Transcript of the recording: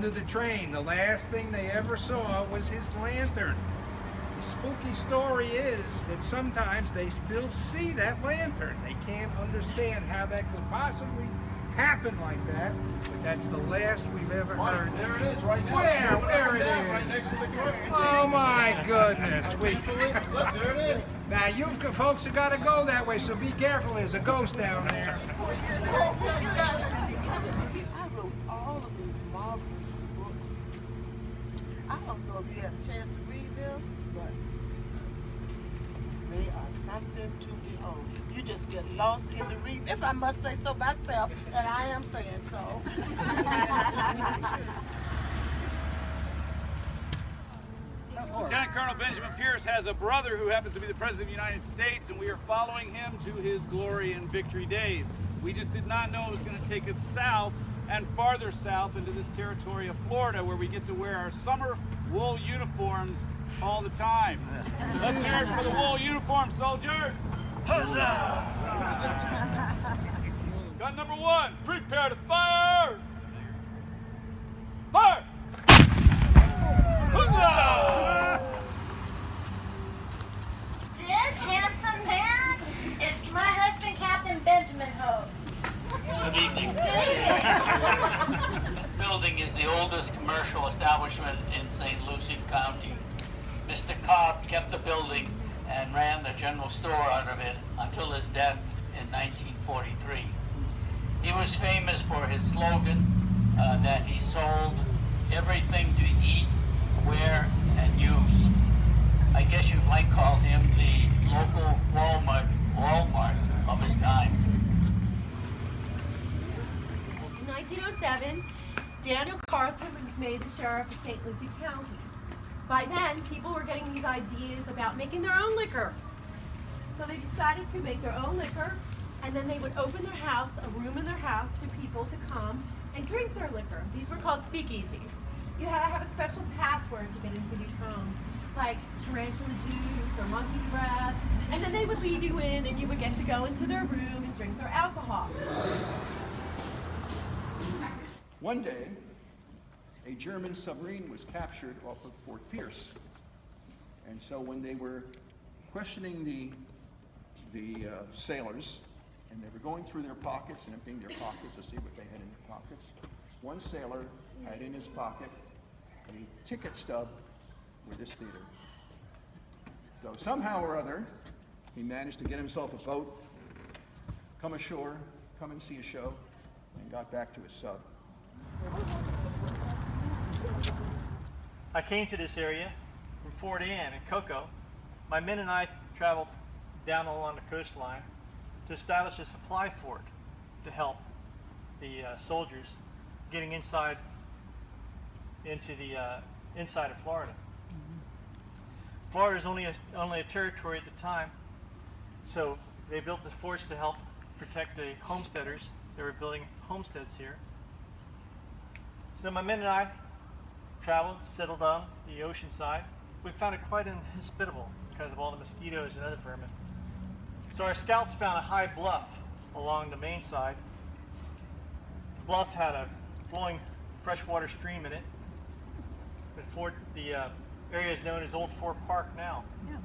under the train. The last thing they ever saw was his lantern. The spooky story is that sometimes they still see that lantern. They can't understand how that could possibly happen like that, but that's the last we've ever heard. There it is, right now. Where it is? Right next to the grocery. Oh my goodness. Look, there it is. Now you folks have got to go that way, so be careful. There's a ghost down there. I wrote all of these marvelous books. I don't know if you have a chance to read them, but they are something to behold. You just get lost in the reading, if I must say so myself, and I am saying so. Lieutenant Colonel Benjamin Pierce has a brother who happens to be the President of the United States, and we are following him to his glory and victory days. We just did not know it was going to take us south and farther south into this territory of Florida, where we get to wear our summer wool uniforms all the time. Let's hear it for the wool uniform soldiers. Huzzah! Gun number 1, prepare to fire! Fire! Huzzah! This handsome man is my husband, Captain Benjamin Hope. Good evening. This building is the oldest commercial establishment in St. Lucie County. Mr. Cobb kept the building and ran the general store out of it until his death in 1943. He was famous for his slogan that he sold everything to eat, wear, and use. I guess you might call him the local Walmart of his time. In 1907, Daniel Carlton was made the sheriff of St. Lucie County. By then, people were getting these ideas about making their own liquor. So they decided to make their own liquor, and then they would open their house, a room in their house, to people to come and drink their liquor. These were called speakeasies. You had to have a special password to get into these homes, like tarantula juice or monkey's breath, and then they would leave you in and you would get to go into their room and drink their alcohol. One day, a German submarine was captured off of Fort Pierce. And so when they were questioning the sailors, and they were going through their pockets and emptying their pockets to see what they had in their pockets, one sailor had in his pocket a ticket stub with this theater. So somehow or other, he managed to get himself a boat, come ashore, come and see a show, and got back to his sub. I came to this area from Fort Ann and Cocoa. My men and I traveled down along the coastline to establish a supply fort to help the soldiers getting inside into the inside of Florida. Florida is only a territory at the time, so they built the forts to help protect the homesteaders. They were building homesteads here. So my men and I traveled, settled on the ocean side. We found it quite inhospitable because of all the mosquitoes and other vermin. So our scouts found a high bluff along the main side. The bluff had a flowing freshwater stream in it. The area is known as Old Fort Park now. Yeah.